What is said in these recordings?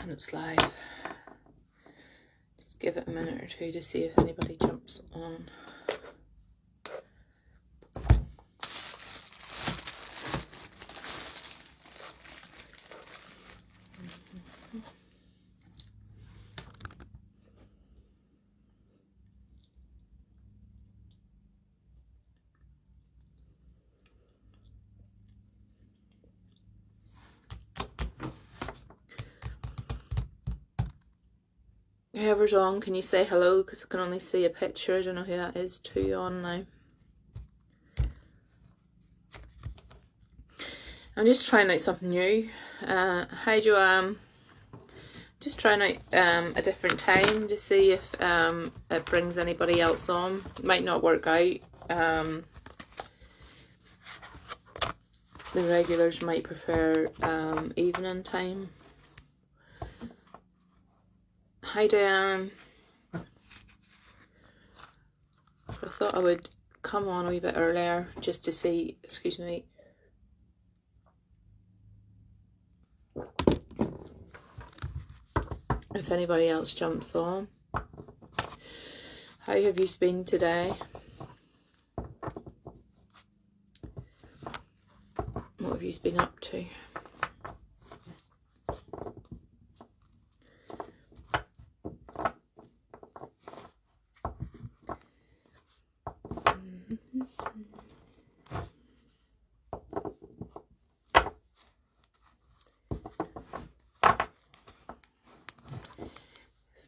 and it's live. Just give it a minute or two to see if anybody jumps on. Whoever's on, can you say hello? Because I can only see a picture. I don't know who that is. 2 on now. I'm just trying out something new. Hi Joanne. Just trying out a different time to see if it brings anybody else on. It might not work out. The regulars might prefer evening time. Hi Diane. I thought I would come on a wee bit earlier just to see, excuse me, if anybody else jumps on. How have you been today? What have you been up to?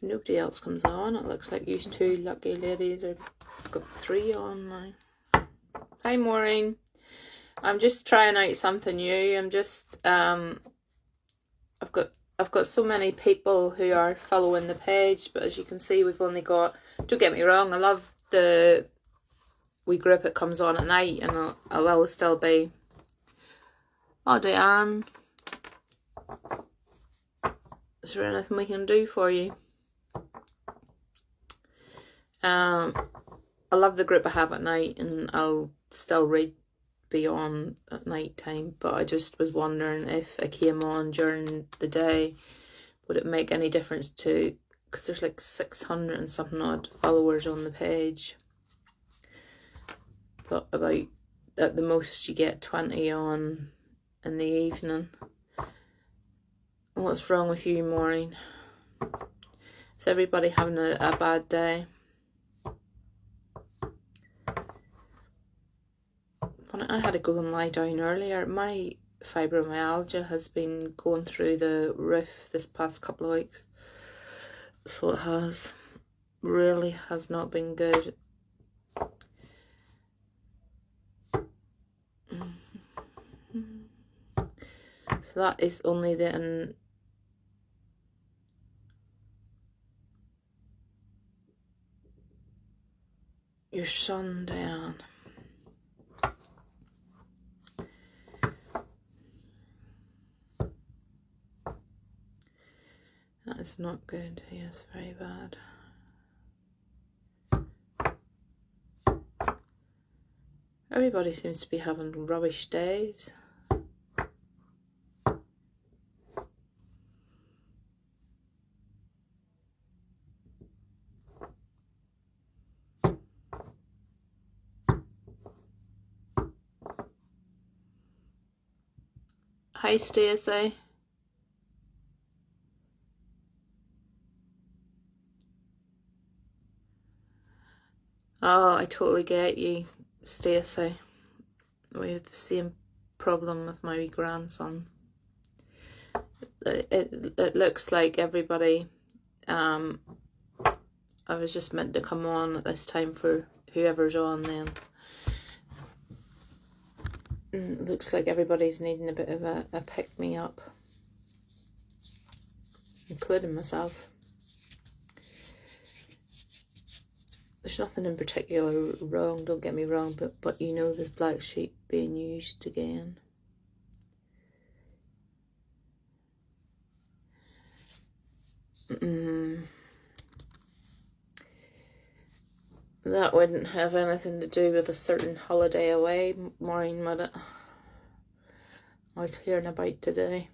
Nobody else comes on. It looks like you two lucky ladies have got 3 on now. Hi Maureen. I'm just trying out something new. I'm just I've got so many people who are following the page, but as you can see we've only got, don't get me wrong, I love the wee group that comes on at night, and I will still be. Oh Diane, is there anything we can do for you? I love the group I have at night, and I'll still be on at night time, but I just was wondering if I came on during the day, would it make any difference to, because there's like 600 and something odd followers on the page, but about at the most you get 20 on in the evening. What's wrong with you, Maureen? Is everybody having a bad day? I had to go and lie down earlier. My fibromyalgia has been going through the roof this past couple of weeks. So it has. Really has not been good. So that is only then. Your son, Diane. That is not good. Yes, very bad. Everybody seems to be having rubbish days. Hi Stacey. Oh, I totally get you, Stacey. We have the same problem with my grandson. It looks like everybody, I was just meant to come on at this time for whoever's on then. It looks like everybody's needing a bit of a pick-me-up, including myself. There's nothing in particular wrong, don't get me wrong, but you know the black sheep being used again. That wouldn't have anything to do with a certain holiday away, Maureen, would it? I was hearing about today.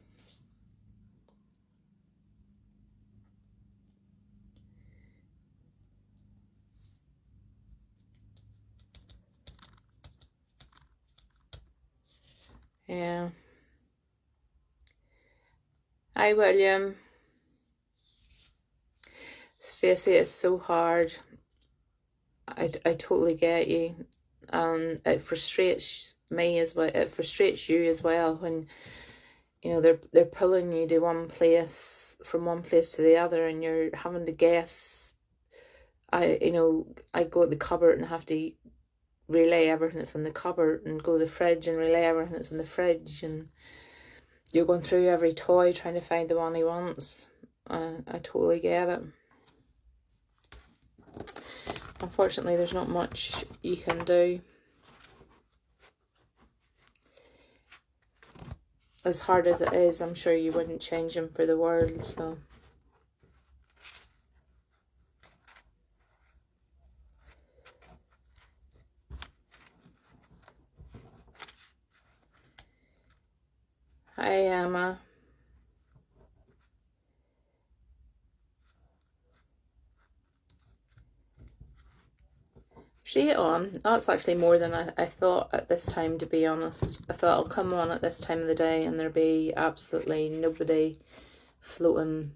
Yeah. Hi, William. Stacey, it's so hard. I totally get you. And it frustrates me as well. It frustrates you as well when, you know, they're pulling you to one place, from one place to the other, and you're having to guess. I go to the cupboard and have to relay everything that's in the cupboard, and go to the fridge and relay everything that's in the fridge, and you're going through every toy trying to find the one he wants. I totally get it. Unfortunately, there's not much you can do. As hard as it is, I'm sure you wouldn't change him for the world, so. Hi, Emma. She on? That's actually more than I thought at this time, to be honest. I thought I'll come on at this time of the day and there'll be absolutely nobody floating.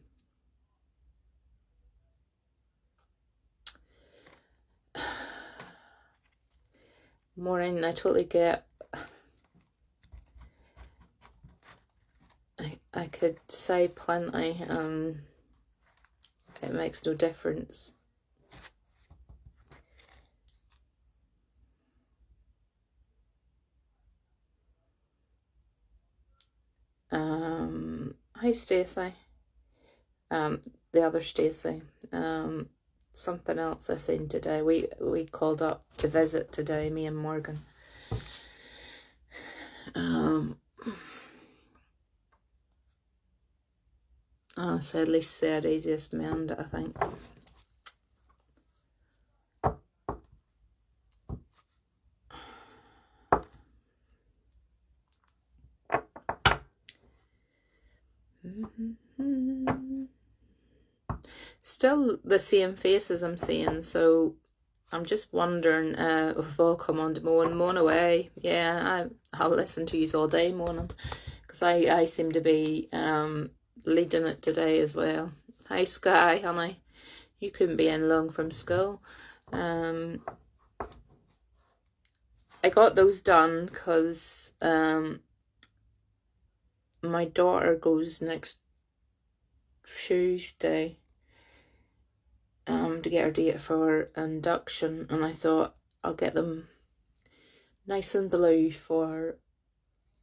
Morning, I totally get. I could say plenty and it makes no difference. Hi Stacey. The other Stacey. Something else I seen today. We called up to visit today, me and Morgan. Honestly, at least said easiest mend, I think. Still the same faces I'm seeing, so I'm just wondering if we've all come on to moan away. Yeah, I'll listen to yous all day moaning, because I seem to be leading it today as well. Hi Sky, honey. You couldn't be in long from school. I got those done because my daughter goes next Tuesday to get her date for induction, and I thought I'll get them nice and blue for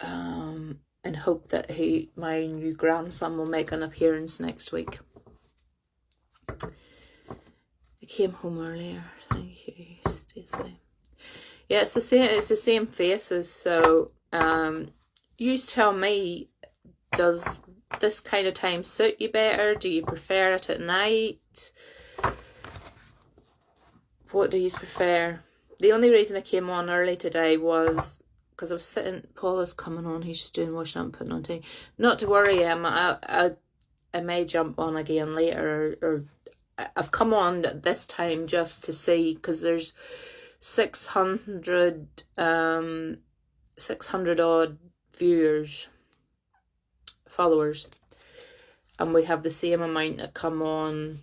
and hope that my new grandson will make an appearance next week. I came home earlier, thank you, Stacey. Yeah, it's the same faces, so you tell me, does this kind of time suit you better? Do you prefer it at night? What do you prefer? The only reason I came on early today was because I was sitting. Paula's coming on. He's just doing washing up and putting on tea. Not to worry, Emma. I may jump on again later, or I've come on at this time just to see, because there's 600 odd followers, and we have the same amount that come on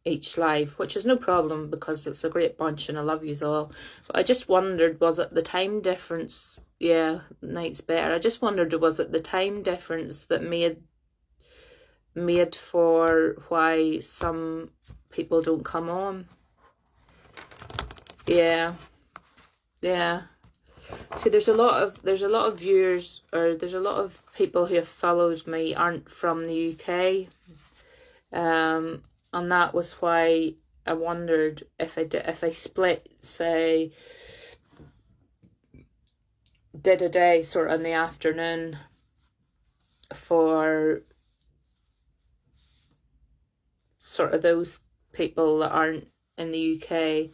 each live, which is no problem because it's a great bunch and I love yous all. But I just wondered, was it the time difference? Yeah, night's better. I just wondered, was it the time difference that made for why some people don't come on? Yeah. See, there's a lot of viewers, or there's a lot of people who have followed me aren't from the UK. And that was why I wondered if I split, say, did a day sort of in the afternoon for sort of those people that aren't in the UK,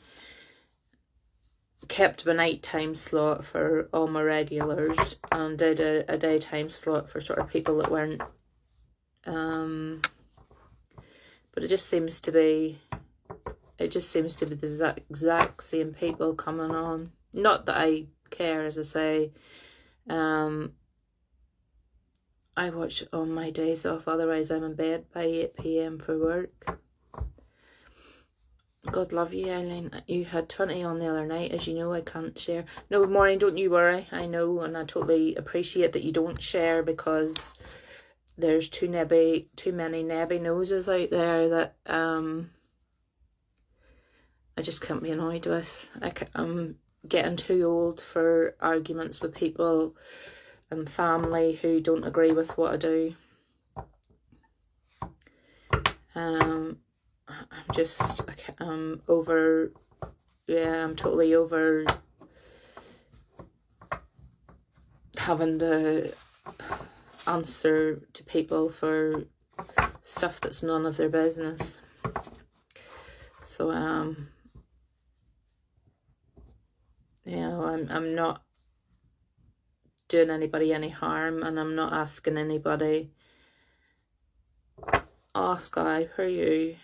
kept my nighttime slot for all my regulars, and did a daytime slot for sort of people that weren't. But it just seems to be the exact same people coming on. Not that I care, as I say. I watch it on my days off, otherwise I'm in bed by 8 p.m. for work. God love you, Eileen. You had 20 on the other night. As you know, I can't share. No, Maureen, don't you worry. I know, and I totally appreciate that you don't share, because there's too many nebby noses out there that I just can't be annoyed with. I'm getting too old for arguments with people and family who don't agree with what I do. I'm over, yeah, I'm totally over having to answer to people for stuff that's none of their business. So, you know, I'm not doing anybody any harm, and I'm not asking anybody, oh, Sky, who are you?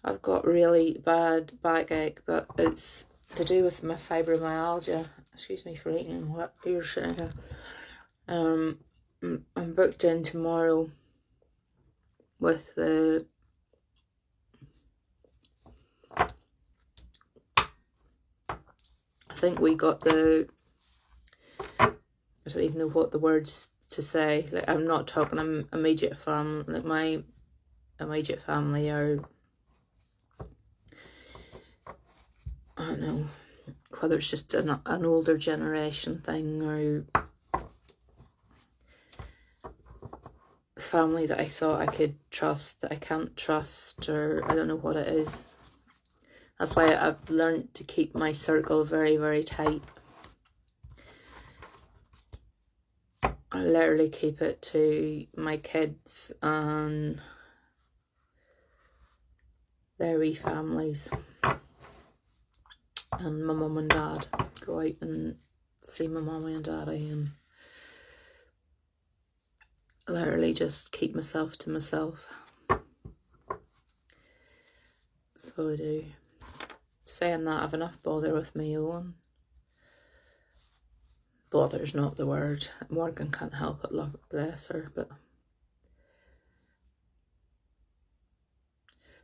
I've got really bad backache, but it's to do with my fibromyalgia. Excuse me for eating what you're sitting here. I'm booked in tomorrow with the I think we got the, I don't even know what the words to say. Like, I'm not talking immediate family. Like, my immediate family are, I don't know whether it's just an older generation thing, or family that I thought I could trust that I can't trust, or I don't know what it is. That's why I've learned to keep my circle very, very tight. I literally keep it to my kids and their wee families, and my mum and dad. Go out and see my mummy and daddy, and literally just keep myself to myself. So I do. Saying that, I've enough bother with my own. Bother's not the word. Morgan can't help it, love, bless her, but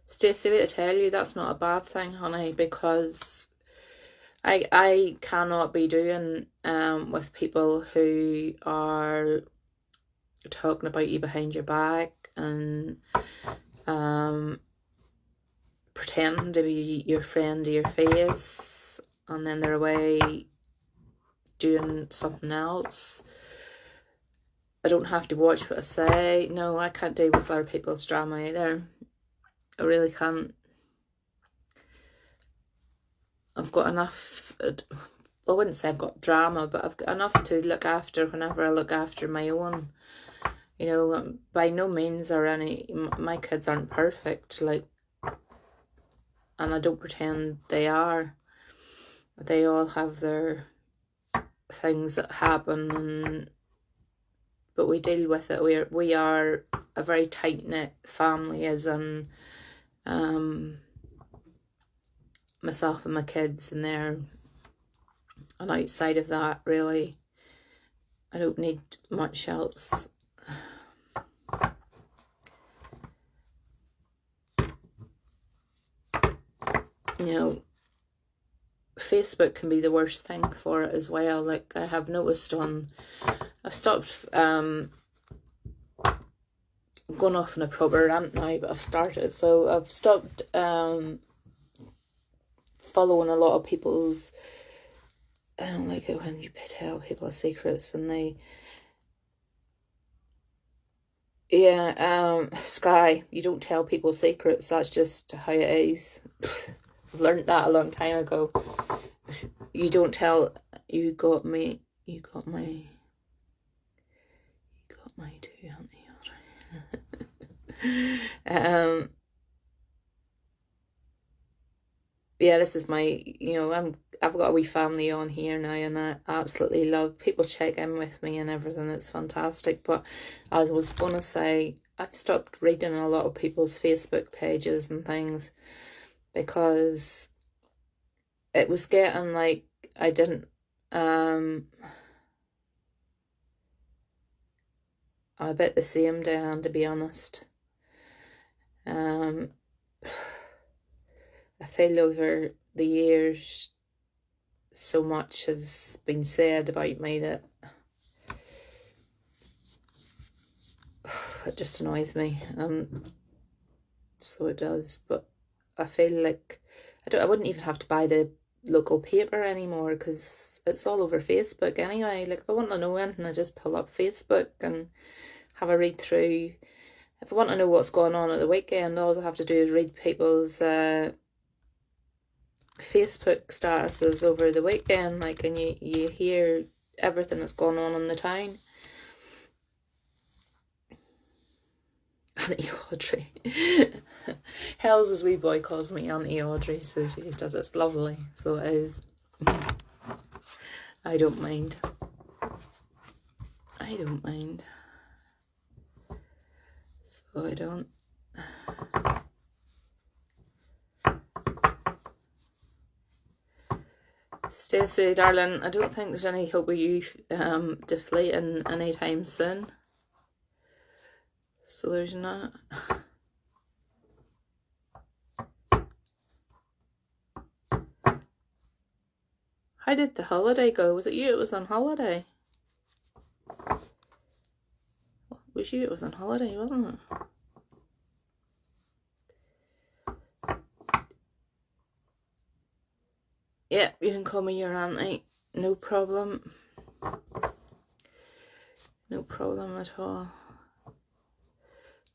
Stacey, to tell you, that's not a bad thing, honey, because I cannot be doing with people who are talking about you behind your back and pretending to be your friend to your face, and then they're away doing something else. I don't have to watch what I say. No, I can't deal with other people's drama either. I really can't. I've got enough, I wouldn't say I've got drama, but I've got enough to look after whenever I look after my own. You know, by no means are my kids aren't perfect, like, and I don't pretend they are. They all have their things that happen, but we deal with it. We are a very tight-knit family, as in myself and my kids, and and outside of that, really, I don't need much else. You know, Facebook can be the worst thing for it as well. Like, I have noticed I've stopped going off on a proper rant now, but I've started. So I've stopped following a lot of people's, I don't like it when you tell people secrets and they, Sky, you don't tell people secrets, that's just how it is. I've learned that a long time ago. You don't tell, you got my two, haven't you? Yeah, this is my, I've got a wee family on here now, and I absolutely love people check in with me and everything. It's fantastic. But I was going to say, I've stopped reading a lot of people's Facebook pages and things, because it was getting like, I didn't, I'm a bit the same, Diane, to be honest. I feel over the years so much has been said about me that it just annoys me. So it does, but I feel like I wouldn't even have to buy the local paper anymore because it's all over Facebook anyway. Like if I want to know anything, I just pull up Facebook and have a read through. If I want to know what's going on at the weekend, all I have to do is read people's Facebook statuses over the weekend, like, and you hear everything that's going on in the town. Auntie Audrey. Hells, as wee boy calls me Auntie Audrey, so she does. It's lovely, so it is. I don't mind. I don't mind. So I don't. Stacey, darling, I don't think there's any hope of you deflating anytime soon. So there's not. How did the holiday go? Was it you? It was on holiday. It was you? It was on holiday, wasn't it? Yeah, you can call me your auntie. No problem. No problem at all.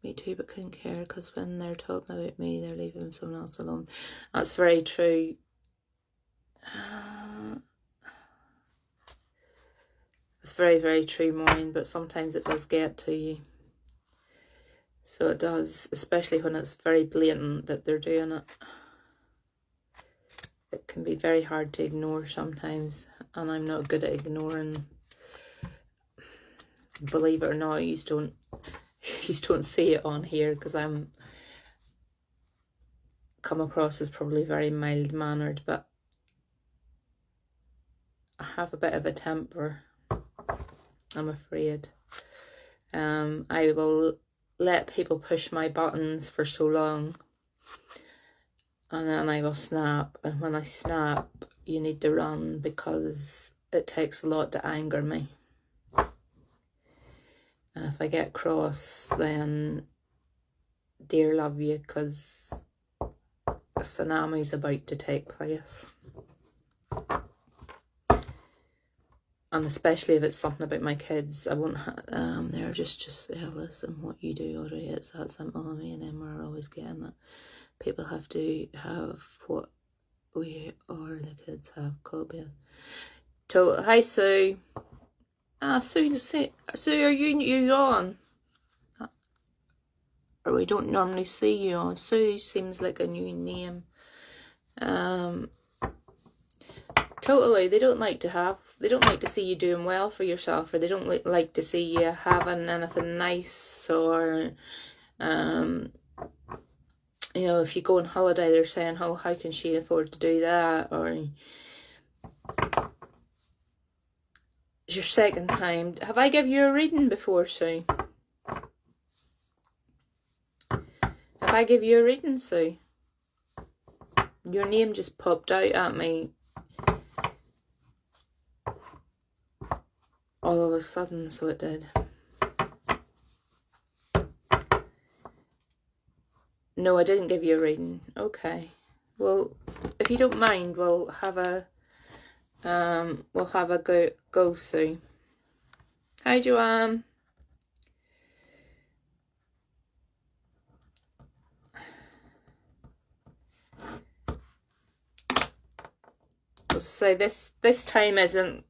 Me too, but couldn't care because when they're talking about me, they're leaving someone else alone. That's very true. It's very, very true, Maureen, but sometimes it does get to you. So it does, especially when it's very blatant that they're doing it. It can be very hard to ignore sometimes, and I'm not good at ignoring. Believe it or not, you don't see it on here because I'm come across as probably very mild-mannered, but I have a bit of a temper, I'm afraid. I will let people push my buttons for so long, and then I will snap, and when I snap, you need to run because it takes a lot to anger me. And if I get cross, then dear love you, because a tsunami's about to take place. And especially if it's something about my kids, I won't they're just listen, what you do, Audrey, it's that simple. And me and Emma are always getting it. People have to have what we or the kids have. Copious. So, hi Sue. Sue, Sue, are you on? Or we don't normally see you on. Sue seems like a new name. Totally, they don't like to see you doing well for yourself, or they don't like to see you having anything nice, or you know, if you go on holiday, they're saying, oh, how can she afford to do that? Or it's your second time. Have I given you a reading before, Sue? Have I give you a reading, Sue? Your name just popped out at me all of a sudden, so it did. No, I didn't give you a reading. Okay. Well, if you don't mind, we'll have a go Sue. Hi, Joanne. Let's say this time isn't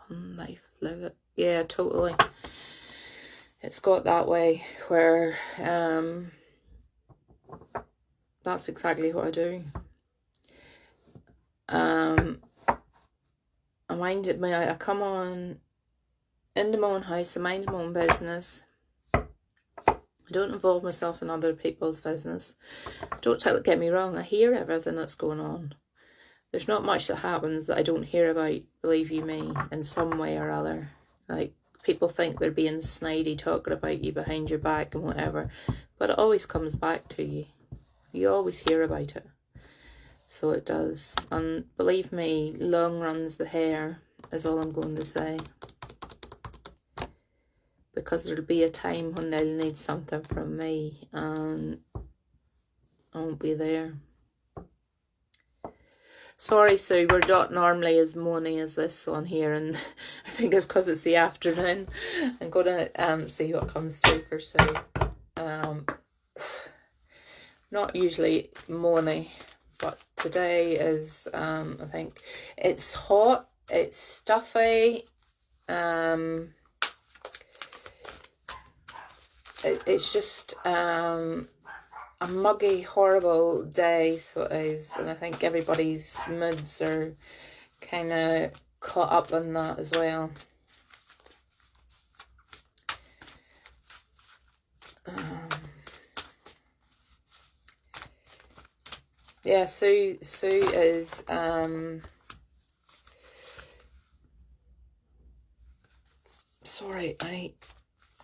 one life, live it. Yeah, totally. It's got that way where that's exactly what I do. I come on into my own house, I mind my own business. I don't involve myself in other people's business. Don't get me wrong, I hear everything that's going on. There's not much that happens that I don't hear about, believe you me, in some way or other. Like, people think they're being snidey, talking about you behind your back and whatever, but it always comes back to you. You always hear about it. So it does. And believe me, long runs the hair, is all I'm going to say. Because there'll be a time when they'll need something from me and I won't be there. Sorry, Sue, we're not normally as moany as this on here, and I think it's because it's the afternoon. I'm going to see what comes through for Sue. Not usually moany, but today is, I think, it's hot, it's stuffy, it's just a muggy, horrible day, so it is, and I think everybody's moods are kind of caught up in that as well. Yeah, Sue is sorry, I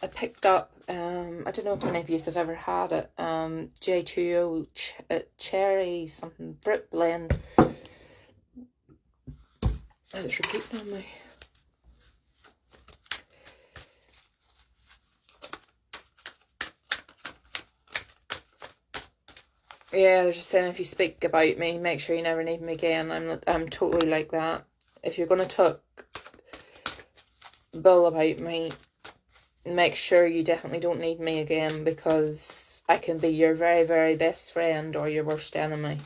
picked up I don't know if any of you have ever had it, J2O cherry something Brit blend. It's repeating on me. Yeah, they're just saying if you speak about me, make sure you never need me again. I'm totally like that. If you're gonna talk bull about me, make sure you definitely don't need me again, because I can be your very, very best friend or your worst enemy.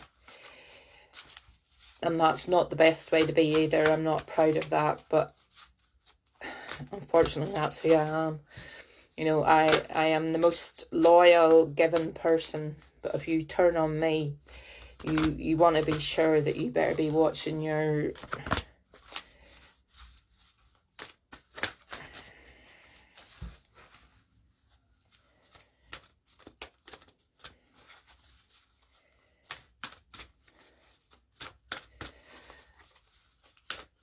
And that's not the best way to be either. I'm not proud of that, but unfortunately that's who I am. You know, I am the most loyal, giving person, but if you turn on me, you want to be sure that you better be watching your...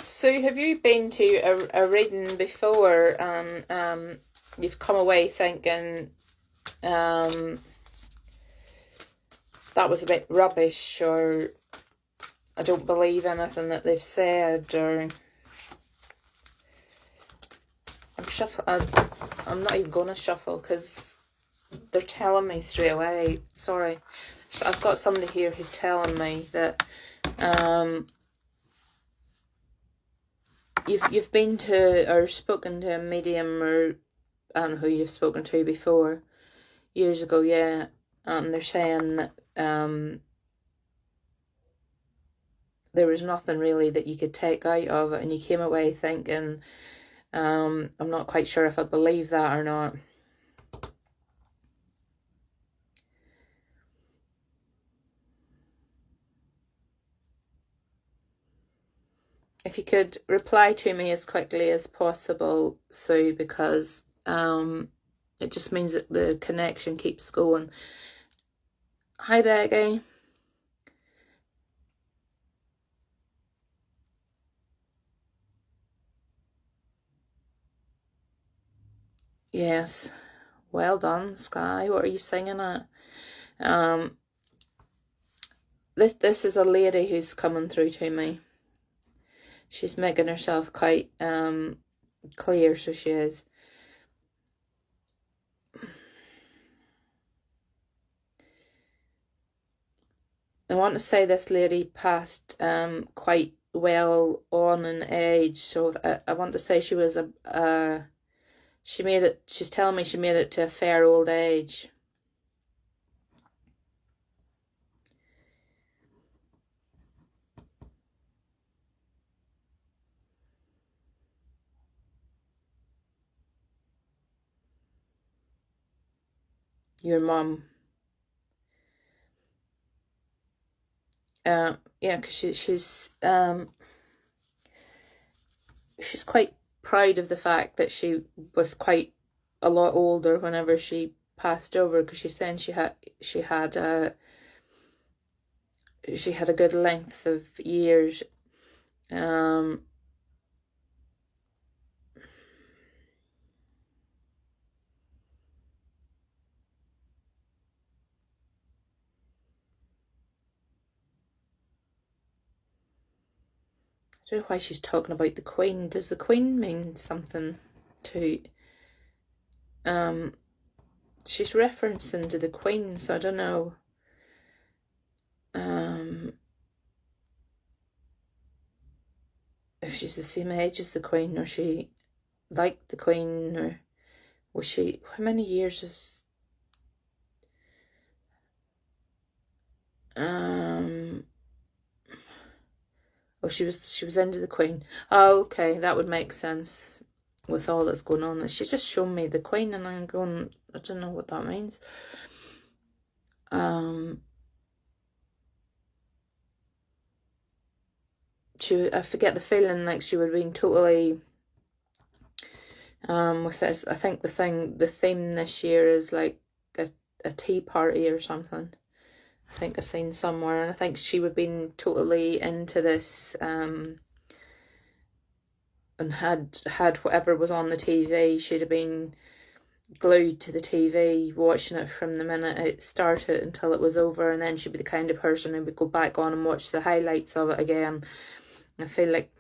So have you been to a reading before and you've come away thinking that was a bit rubbish, or I don't believe anything that they've said, or I'm not even going to shuffle because they're telling me straight away. Sorry. So I've got somebody here who's telling me that you've been to or spoken to a medium, or I don't know who you've spoken to before, years ago, yeah, and they're saying that there was nothing really that you could take out of it, and you came away thinking, I'm not quite sure if I believe that or not. If you could reply to me as quickly as possible, Sue, because it just means that the connection keeps going. Hi, Becky. Yes. Well done, Sky. What are you singing at? This is a lady who's coming through to me. She's making herself quite clear, so she is. I want to say this lady passed quite well on in age, so I want to say she was she made it. She's telling me she made it to a fair old age. Your mum. Yeah, because she's quite proud of the fact that she was quite a lot older whenever she passed over, because she's saying she had a good length of years. don't know why she's talking about the Queen. Does the Queen mean something to... she's referencing to the Queen, so I don't know. If she's the same age as the Queen, or she liked the Queen, or was she... How many years is... Oh, she was into the Queen. Oh, okay, that would make sense with all that's going on. She's just shown me the Queen, and I'm going, I don't know what that means. I forget the feeling like she would have been totally with this. I think the theme this year is like a tea party or something. I think I've seen somewhere, and I think she would have been totally into this, and had whatever was on the TV. She'd have been glued to the TV, watching it from the minute it started until it was over, and then she'd be the kind of person who would go back on and watch the highlights of it again. I feel like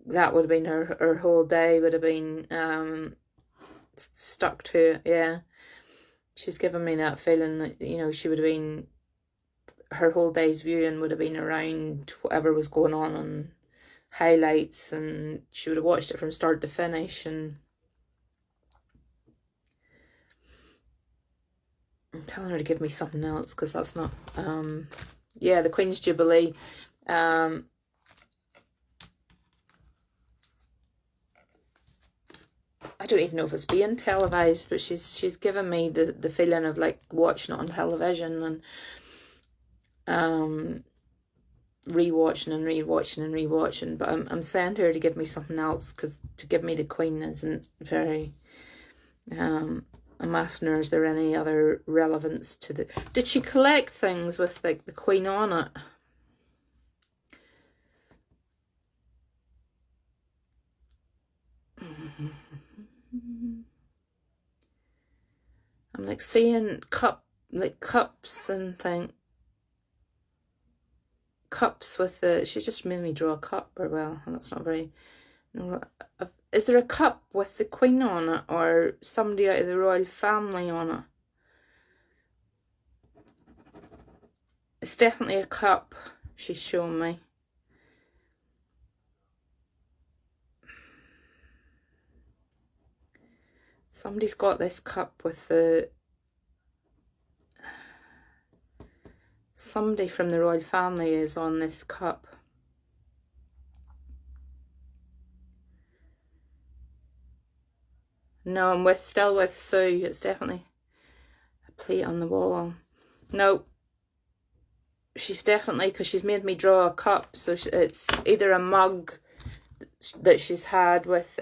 that would have been her whole day, would have been stuck to it. Yeah, she's given me that feeling that, you know, she would have been, her whole day's viewing would have been around whatever was going on highlights, and she would have watched it from start to finish. And I'm telling her to give me something else, because that's not... yeah, the Queen's Jubilee. I don't even know if it's being televised, but she's given me the feeling of like watching it on television, and rewatching and rewatching and rewatching. But I'm saying to her to give me something else, because to give me the Queen isn't very... I'm asking her, is there any other relevance to the... Did she collect things with like the Queen on it? I'm like seeing cups and things. Cups with the... She just made me draw a cup, or well, that's not very... No, is there a cup with the Queen on it, or somebody out of the royal family on it? It's definitely a cup she's shown me. Somebody's got this cup with the... Somebody from the royal family is on this cup. No, I'm still with Sue. It's definitely a plate on the wall. No, she's definitely, because she's made me draw a cup, so it's either a mug that she's had with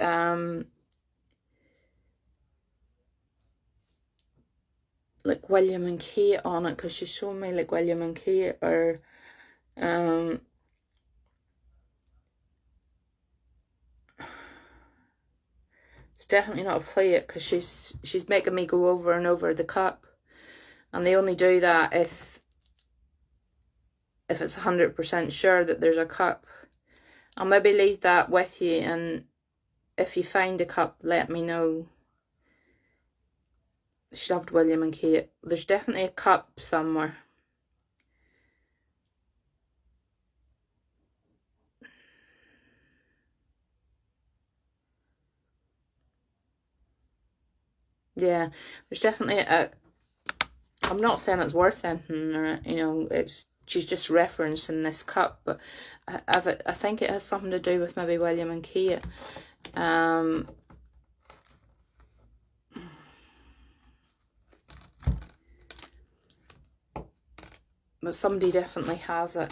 like William and Kate on it, because she's shown me like William and Kate, or it's definitely not a plate, because she's making me go over and over the cup, and they only do that if it's 100% sure that there's a cup. I'll maybe leave that with you, and if you find a cup, let me know. She loved William and Kate. There's definitely a cup somewhere. Yeah, there's definitely a... I'm not saying it's worth anything, or, you know, she's just referencing this cup, but I think it has something to do with maybe William and Kate. But somebody definitely has it.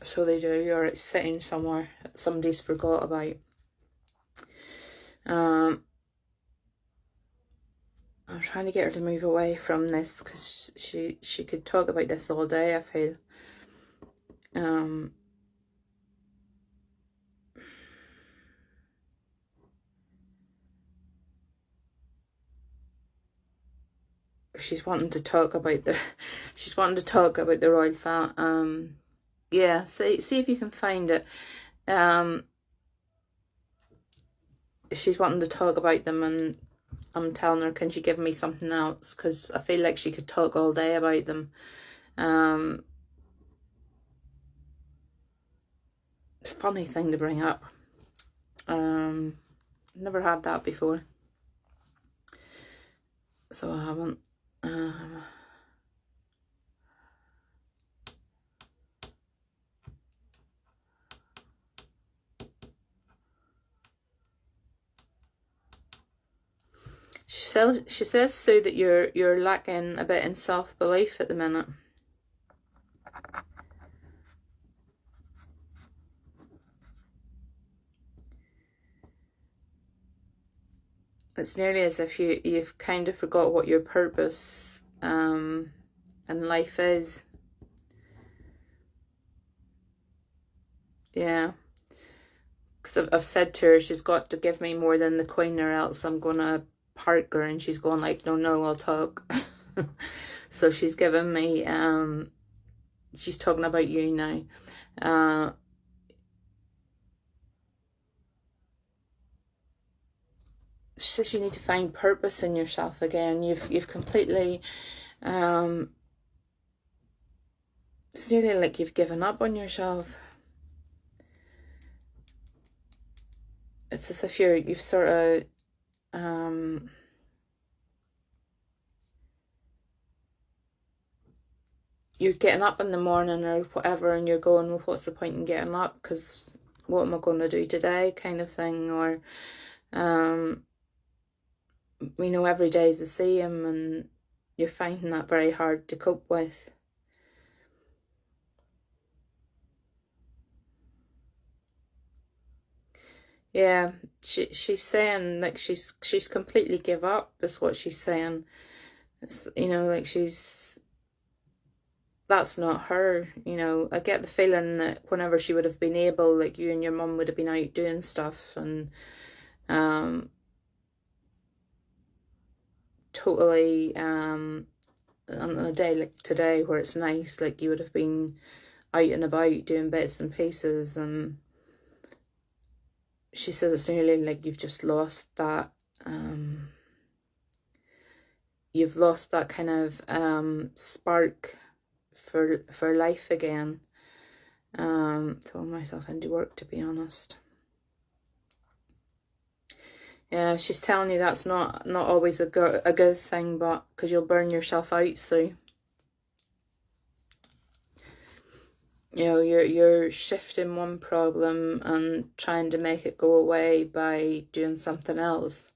So they do, or it's sitting somewhere that somebody's forgot about. I'm trying to get her to move away from this, because she could talk about this all day, I feel. She's wanting to talk about the royal family. Yeah, see if you can find it. she's wanting to talk about them, and I'm telling her, can she give me something else? Because I feel like she could talk all day about them. Funny thing to bring up. Never had that before, so I haven't. She says, Sue, that you're lacking a bit in self-belief at the minute. It's nearly as if you've kind of forgot what your purpose in life is. Yeah. Because I've said to her, she's got to give me more than the Queen, or else I'm gonna park her. And she's going like, no, I'll talk. So she's given me, she's talking about you now. She says you need to find purpose in yourself again. You've completely, it's nearly like you've given up on yourself. It's as if you've sort of, you're getting up in the morning or whatever, and you're going, well, what's the point in getting up? Because what am I going to do today, kind of thing. Or, we know every day is the same, and you're finding that very hard to cope with. Yeah, she's saying like she's completely give up, is what she's saying. It's, you know, like that's not her, you know. I get the feeling that whenever she would have been able, like you and your mum would have been out doing stuff, and totally on a day like today where it's nice, like you would have been out and about doing bits and pieces. And she says it's nearly like you've just lost that, you've lost that kind of spark for life again. Throwing myself into work, to be honest. Yeah, she's telling you that's not always a good thing, but because you'll burn yourself out. So, you know, you're shifting one problem and trying to make it go away by doing something else.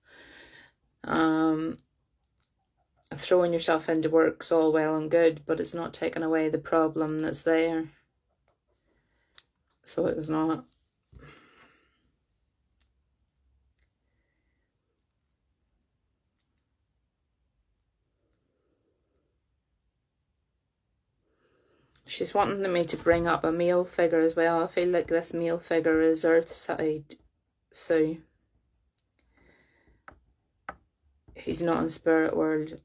Throwing yourself into work's all well and good, but it's not taking away the problem that's there. So it's not. She's wanting me to bring up a male figure as well. I feel like this male figure is Earth side, so he's not in spirit world.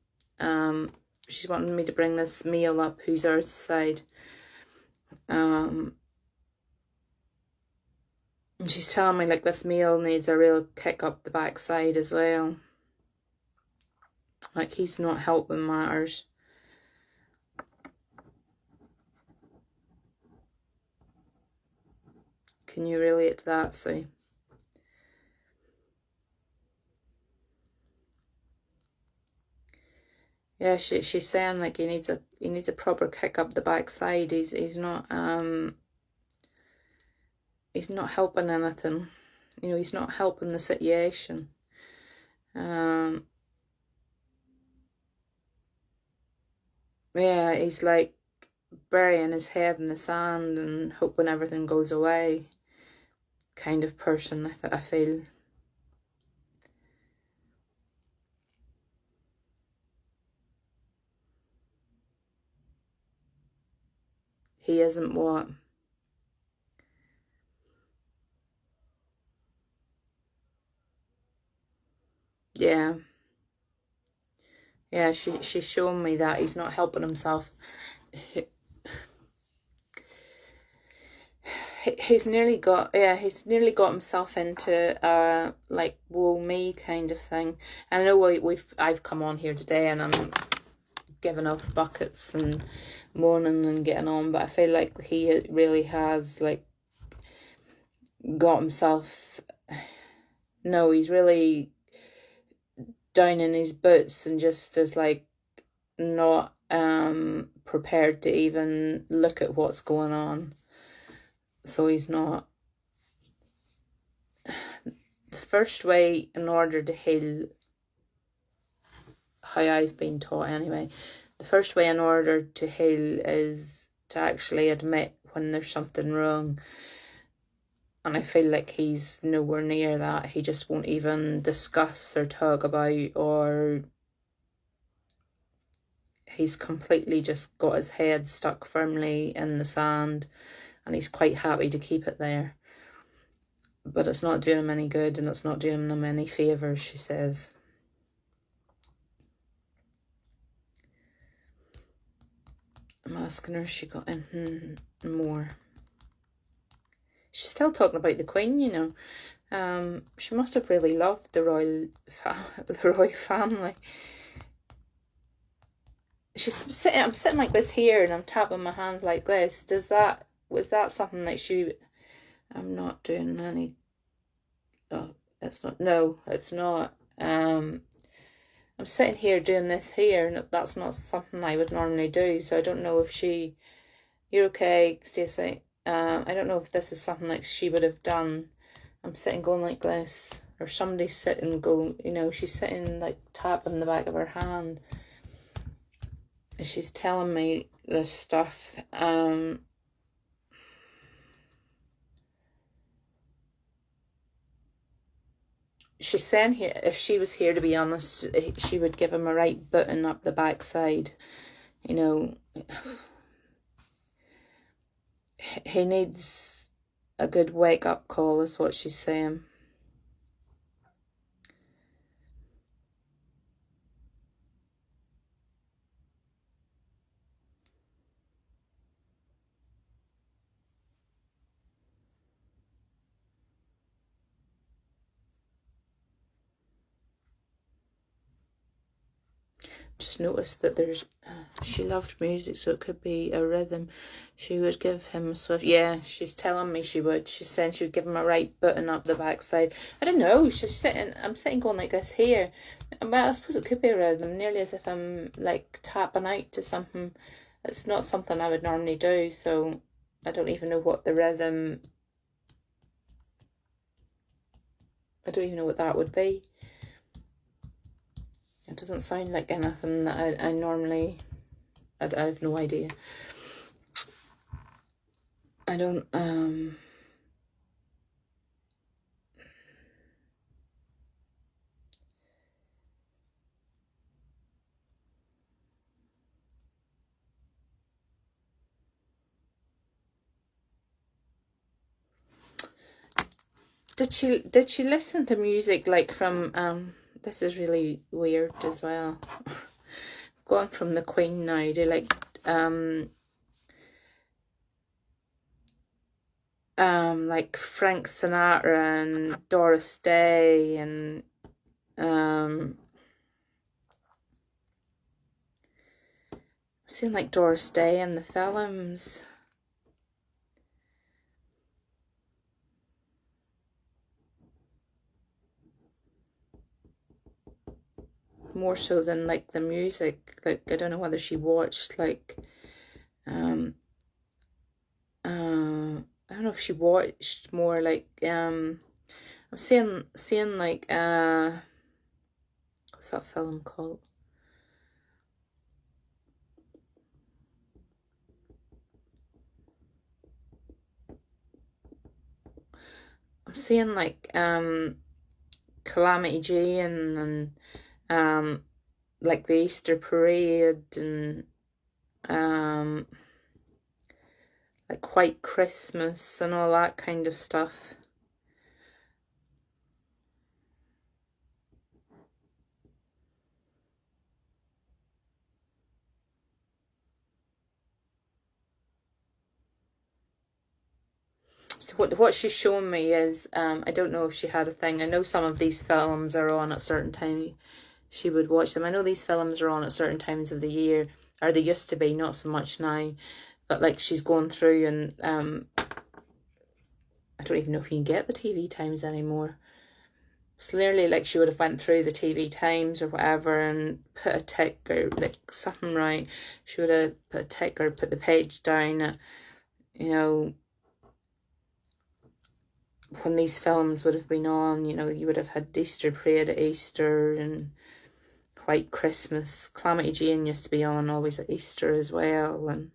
She's wanting me to bring this male up who's Earth side. And she's telling me like this male needs a real kick up the backside as well. Like he's not helping matters. Can you relate to that, Sue? Yeah, she's saying like he needs a proper kick up the backside. He's not helping anything. You know, he's not helping the situation. Yeah, he's like burying his head in the sand and hoping everything goes away kind of person, I feel. He isn't what? Yeah. Yeah, she's showing me that he's not helping himself. he's nearly got himself into like woe me kind of thing. And I know I've come on here today and I'm giving off buckets and moaning and getting on, but I feel like he really has like got himself. No, he's really down in his boots and just is like not prepared to even look at what's going on. So he's not. The first way in order to heal, how I've been taught anyway, the first way in order to heal is to actually admit when there's something wrong. And I feel like he's nowhere near that. He just won't even discuss or talk about, or he's completely just got his head stuck firmly in the sand and he's quite happy to keep it there. But it's not doing him any good and it's not doing him any favours, she says. I'm asking her if she got anything more. She's still talking about the Queen, you know. She must have really loved the royal family. I'm sitting like this here and I'm tapping my hands like this. Was that something like she... I'm not doing any... Oh, it's not... No, it's not. I'm sitting here doing this here and that's not something I would normally do. So I don't know if she... You're okay, Stacey. I don't know if this is something like she would have done. I'm sitting going like this. Or somebody's sitting going... You know, she's sitting like tapping the back of her hand. She's telling me this stuff. She's saying here, if she was here, to be honest, she would give him a right button up the backside. You know, he needs a good wake-up call, is what she's saying. Just noticed that there's... she loved music, so it could be a rhythm. She would give him a swift... Yeah, she's telling me she would. She's saying she would give him a right button up the backside. I don't know. She's sitting... I'm sitting going like this here. Well, I suppose it could be a rhythm, nearly as if I'm like tapping out to something. It's not something I would normally do, so I don't even know what the rhythm... I don't even know what that would be. It doesn't sound like anything that I normally... I have no idea. I don't... Did she listen to music like from... This is really weird as well. Going from the Queen now to like like Frank Sinatra and Doris Day and seeing like Doris Day in the films. More so than like the music. Like I don't know whether she watched like I don't know if she watched more like I'm seeing like what's that film called? I'm seeing like Calamity Jane and like the Easter Parade and like White Christmas and all that kind of stuff. what she's shown me is, I don't know if she had a thing. I know some of these films are on at certain times. She would watch them. I know these films are on at certain times of the year, or they used to be, not so much now. But like she's going through and I don't even know if you can get the TV times anymore. Clearly, like she would have went through the TV times or whatever and put a tick or like something right. She would have put a tick or put the page down at, you know, when these films would have been on, you know, you would have had Easter Parade at Easter and White Christmas. Calamity Jane used to be on always at Easter as well. And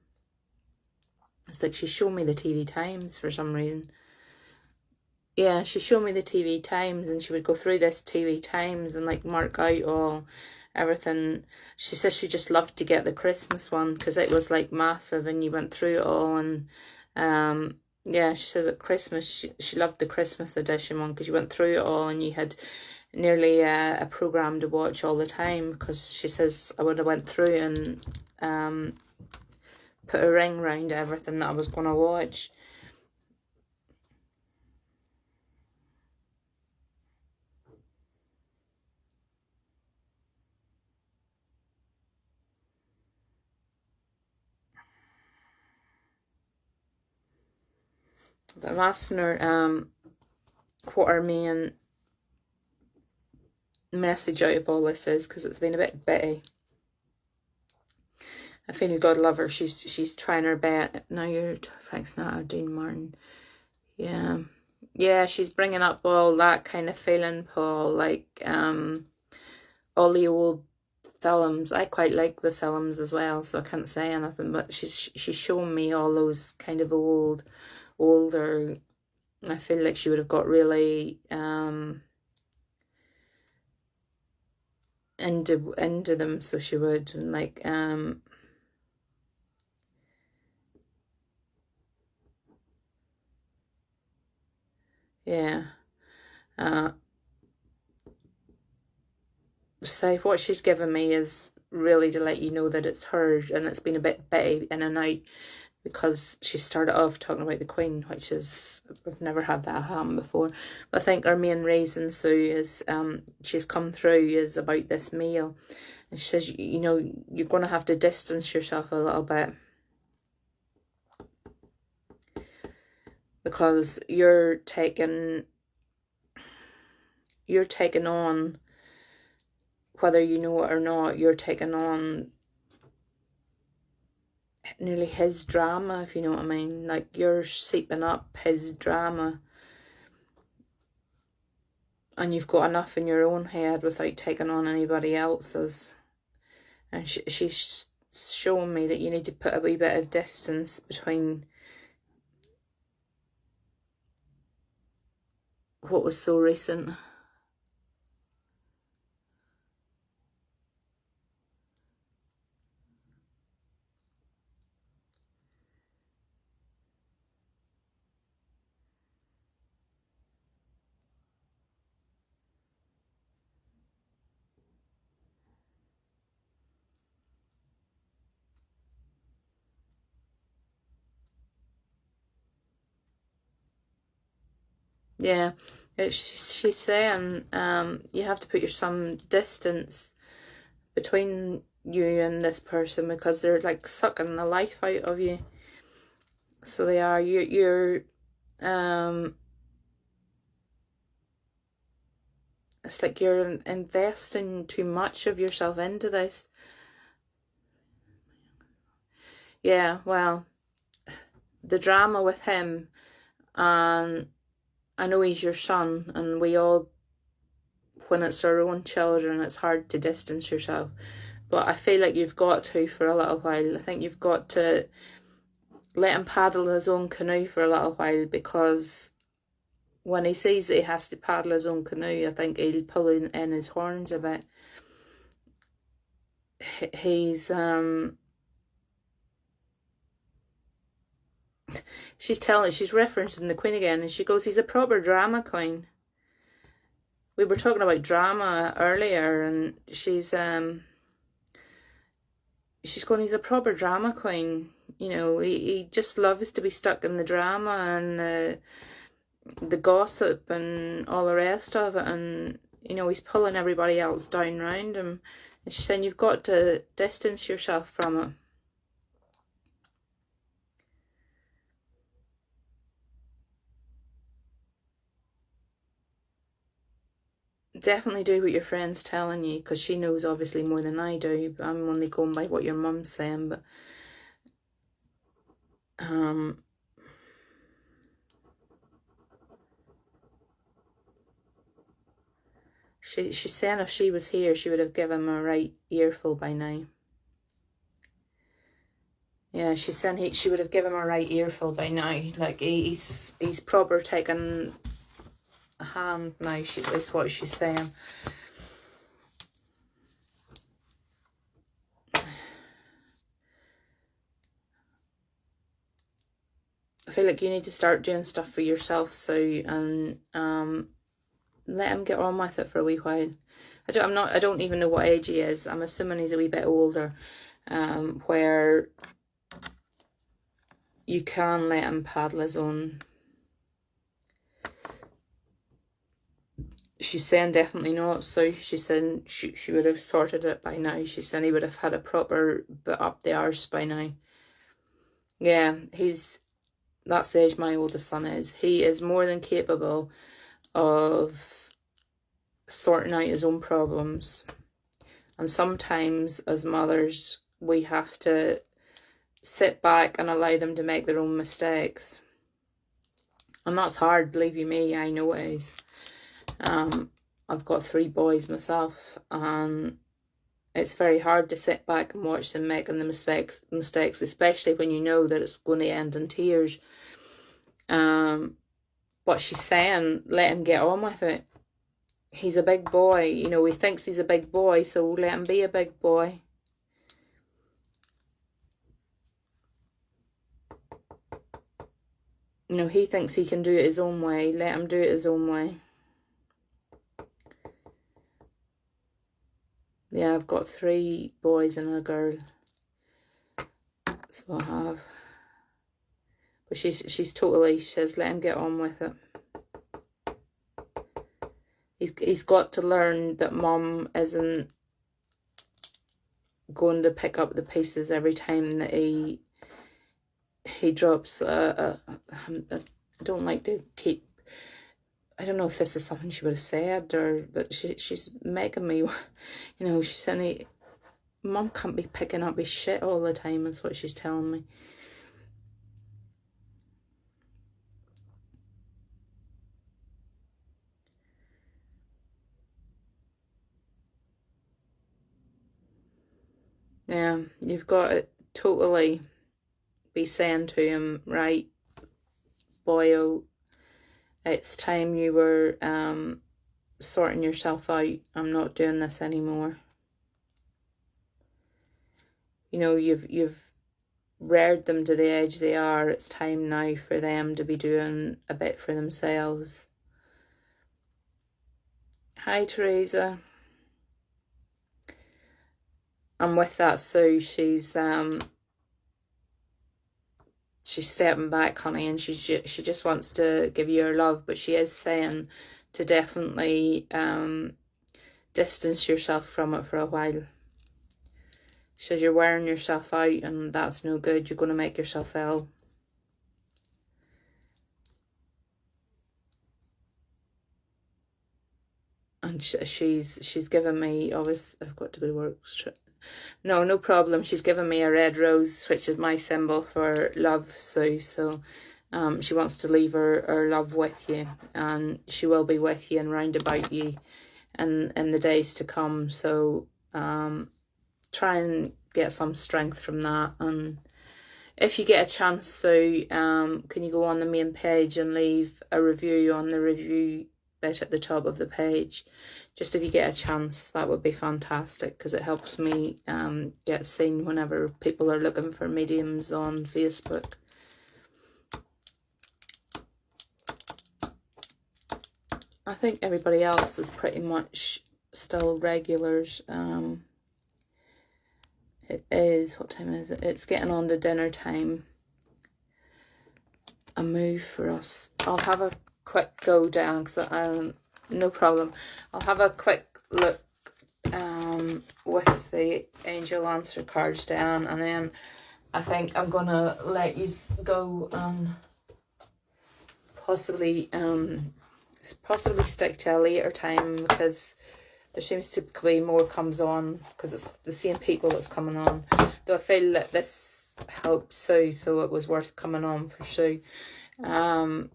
it's like she's shown me the TV times for some reason. Yeah, she showed me the TV times and she would go through this TV times and like mark out everything. She says she just loved to get the Christmas one because it was like massive and you went through it all. And yeah, she says at Christmas, she loved the Christmas edition one because you went through it all and you had nearly a programme to watch all the time, because she says I would have went through and put a ring round everything that I was going to watch. But I'm asking her what her main message out of all this is, because it's been a bit bitty. I feel God love her. She's trying her best. Now you're Frank Sinatra, Dean Martin. Yeah. Yeah, she's bringing up all that kind of feeling, Paul, like all the old films. I quite like the films as well, so I can't say anything, but she's shown me all those kind of older. I feel like she would have got really into them, so she would, and like yeah. So what she's given me is really to let you know that it's her, and it's been a bit bitty in and out because she started off talking about the Queen, which is, I've never had that happen before. But I think our main reason, Sue, is she's come through is about this meal. And she says, you know, you're going to have to distance yourself a little bit, because you're taking on, whether you know it or not, you're taking on nearly his drama, if you know what I mean. Like, you're seeping up his drama, and you've got enough in your own head without taking on anybody else's. And she's showing me that you need to put a wee bit of distance between what was so recent. Yeah, she's saying you have to put some distance between you and this person, because they're like sucking the life out of you. So they are. You're it's like you're investing too much of yourself into this. Yeah, well, the drama with him, and I know he's your son, and we all, when it's our own children, it's hard to distance yourself. But I feel like you've got to for a little while. I think you've got to let him paddle his own canoe for a little while, because when he sees that he has to paddle his own canoe, I think he'll pull in his horns a bit. He's she's referencing the Queen again, and she goes, he's a proper drama queen. We were talking about drama earlier, and she's she's going, he's a proper drama queen. You know, he just loves to be stuck in the drama and the gossip and all the rest of it, and you know, he's pulling everybody else down round him. And she's saying you've got to distance yourself from it. Definitely do what your friend's telling you, because she knows obviously more than I do. I'm only going by what your mum's saying, but she's saying if she was here, she would have given him a right earful by now. Yeah, she's saying she would have given him a right earful by now. Like, he's proper taking a hand now, is what she's saying. I feel like you need to start doing stuff for yourself, Sue, and let him get on with it for a wee while. I don't even know what age he is. I'm assuming he's a wee bit older, where you can let him paddle his own. She's saying definitely not, so she's saying she would have sorted it by now. She's saying he would have had a proper bit up the arse by now. Yeah, that's the age my oldest son is. He is more than capable of sorting out his own problems. And sometimes as mothers, we have to sit back and allow them to make their own mistakes. And that's hard, believe you me, I know it is. I've got 3 boys myself, and it's very hard to sit back and watch them making the mistakes, especially when you know that it's going to end in tears. But she's saying, let him get on with it. He's a big boy, you know, he thinks he's a big boy, so let him be a big boy. You know, he thinks he can do it his own way. Let him do it his own way. Yeah, I've got 3 boys and a girl. So I have. But she says, let him get on with it. He's got to learn that Mum isn't going to pick up the pieces every time that he drops I don't like to keep, I don't know if this is something she would have said, but she's making me, you know, she's saying Mum can't be picking up his shit all the time, is what she's telling me. Yeah, you've got to totally be saying to him, right, boyo, it's time you were sorting yourself out. I'm not doing this anymore. You know, you've reared them to the age they are. It's time now for them to be doing a bit for themselves. Hi, Teresa. And with that, Sue, she's stepping back, honey, and she just wants to give you her love, but she is saying to definitely distance yourself from it for a while. She says you're wearing yourself out, and that's no good. You're going to make yourself ill. And she's given me, I've got to go to work. No problem. She's given me a red rose, which is my symbol for love, Sue. So she wants to leave her love with you, and she will be with you and round about you in the days to come. So try and get some strength from that. And if you get a chance, Sue, can you go on the main page and leave a review on the review bit at the top of the page? Just if you get a chance, that would be fantastic, because it helps me get seen whenever people are looking for mediums on Facebook. I think everybody else is pretty much still regulars. It is, what time is it? It's getting on to dinner time. A move for us. I'll have a quick go down, because no problem. I'll have a quick look with the angel answer cards down, and then I think I'm gonna let you go and possibly stick to a later time, because there seems to be more comes on, because it's the same people that's coming on. Though I feel that this helped Sue, so it was worth coming on for Sue. But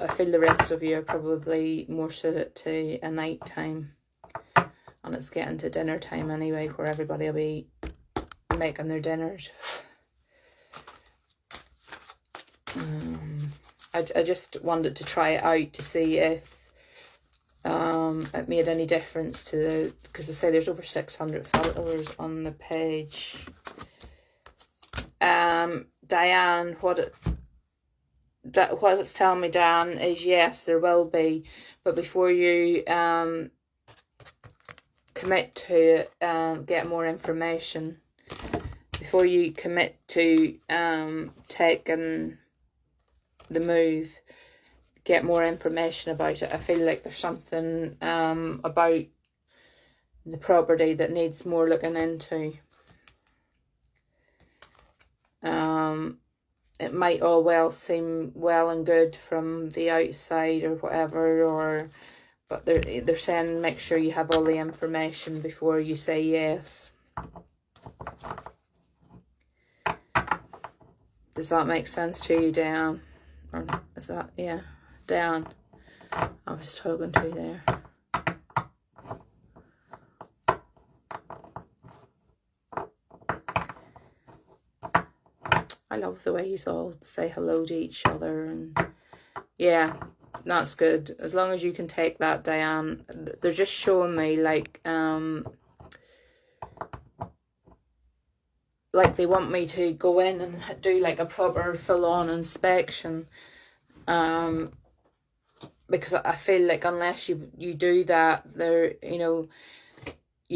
I feel the rest of you are probably more suited to a night time, and it's getting to dinner time anyway, where everybody will be making their dinners. I just wanted to try it out to see if it made any difference to the, because I say there's over 600 followers on the page. Diane, what it's telling me, Dan, is yes, there will be, but before you commit to it, get more information. Before you commit to taking the move, get more information about it. I feel like there's something about the property that needs more looking into. It might all well seem well and good from the outside or whatever, but they're saying make sure you have all the information before you say yes. Does that make sense to you, Dan? Or is that, yeah, Dan? I was talking to there. I love the way you all say hello to each other, and yeah, that's good. As long as you can take that, Diane. They're just showing me like they want me to go in and do like a proper full-on inspection, because I feel like unless you do that, there, you're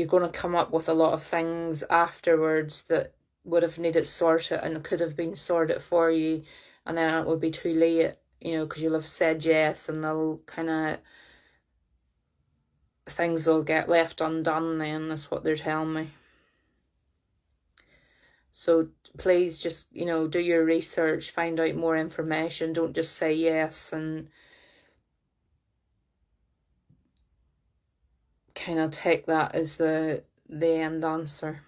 going to come up with a lot of things afterwards that would have needed sorted and could have been sorted for you, and then it would be too late, because you'll have said yes, and they'll things will get left undone then. That's what they're telling me. So please just, do your research, find out more information. Don't just say yes and kind of take that as the end answer.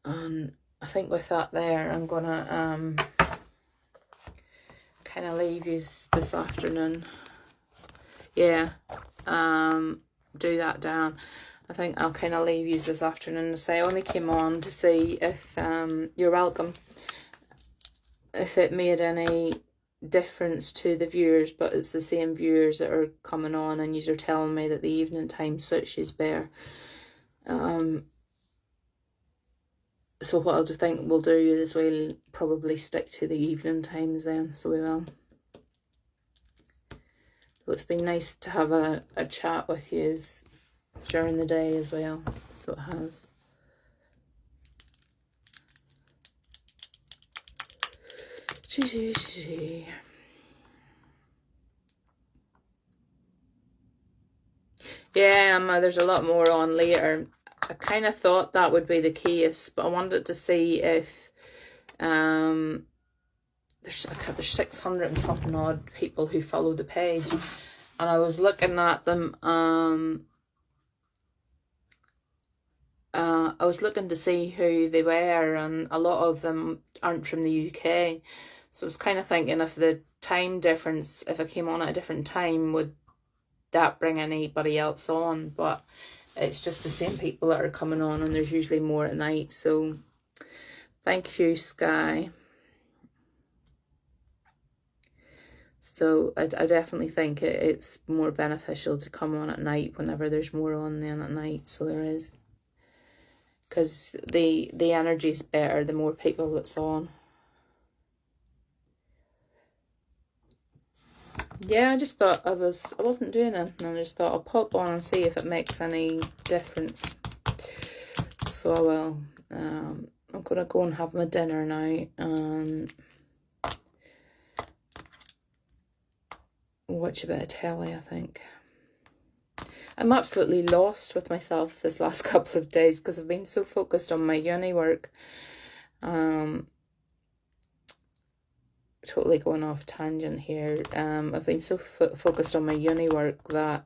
And I think with that there, I'm gonna kind of leave you this afternoon. Yeah, do that down. I think I'll kind of leave you this afternoon to say I only came on to see if you're welcome, if it made any difference to the viewers, but it's the same viewers that are coming on, and you're telling me that the evening time suits you better. So what I think we'll do is we'll probably stick to the evening times then, so we will. So it's been nice to have a chat with you during the day as well, so it has. Yeah, there's a lot more on later. I kind of thought that would be the case, but I wanted to see if there's 600 and something odd people who follow the page, and I was looking at them. I was looking to see who they were, and a lot of them aren't from the UK. So I was kind of thinking if the time difference, if I came on at a different time, would that bring anybody else on? But it's just the same people that are coming on, and there's usually more at night. So thank you, Sky. So I definitely think it's more beneficial to come on at night whenever there's more on than at night. So there is. Because the energy's better the more people that's on. yeah, I just thought I wasn't doing anything, and I just thought I'll pop on and see if it makes any difference. So I will. I'm gonna go and have my dinner now and watch a bit of telly, I think. I'm absolutely lost with myself this last couple of days because I've been so focused on my uni work. Totally going off tangent here. I've been so focused on my uni work that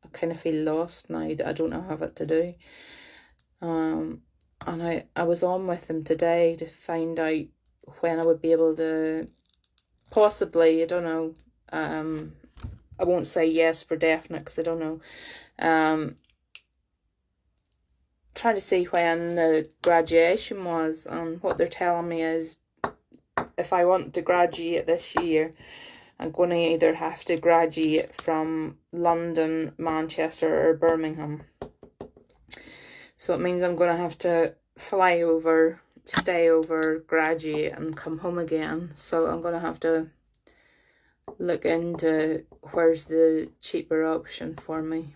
I kind of feel lost now that I don't know what to do. And I was on with them today to find out when I would be able to possibly, I don't know, I won't say yes for definite because I don't know. Trying to see when the graduation was, and what they're telling me is if I want to graduate this year, I'm going to either have to graduate from London, Manchester or Birmingham. So it means I'm going to have to fly over, stay over, graduate and come home again. So I'm going to have to look into where's the cheaper option for me.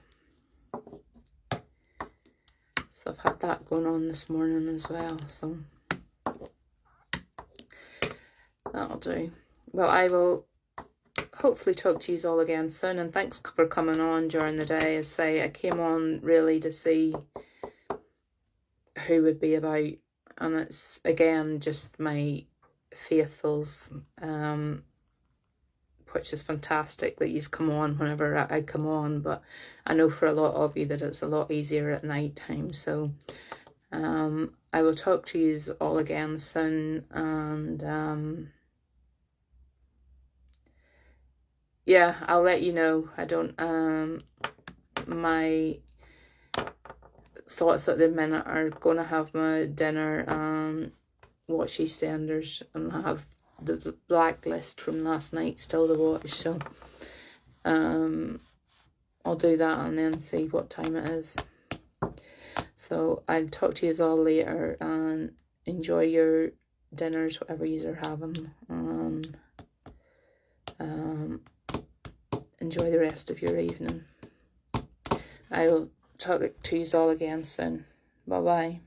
So I've had that going on this morning as well. So that'll do. Well, I will hopefully talk to you all again soon, and thanks for coming on during the day. As I say, I came on really to see who would be about, and it's again just my faithfuls, which is fantastic that you come on whenever I come on, but I know for a lot of you that it's a lot easier at night time. So I will talk to you all again soon, and yeah, I'll let you know. I don't my thoughts at the minute are going to have my dinner and watch EastEnders, and I have the Blacklist from last night still to watch. So I'll do that and then see what time it is. So I'll talk to you all later, and enjoy your dinners, whatever you are having, and enjoy the rest of your evening. I will talk to you all again soon. Bye bye.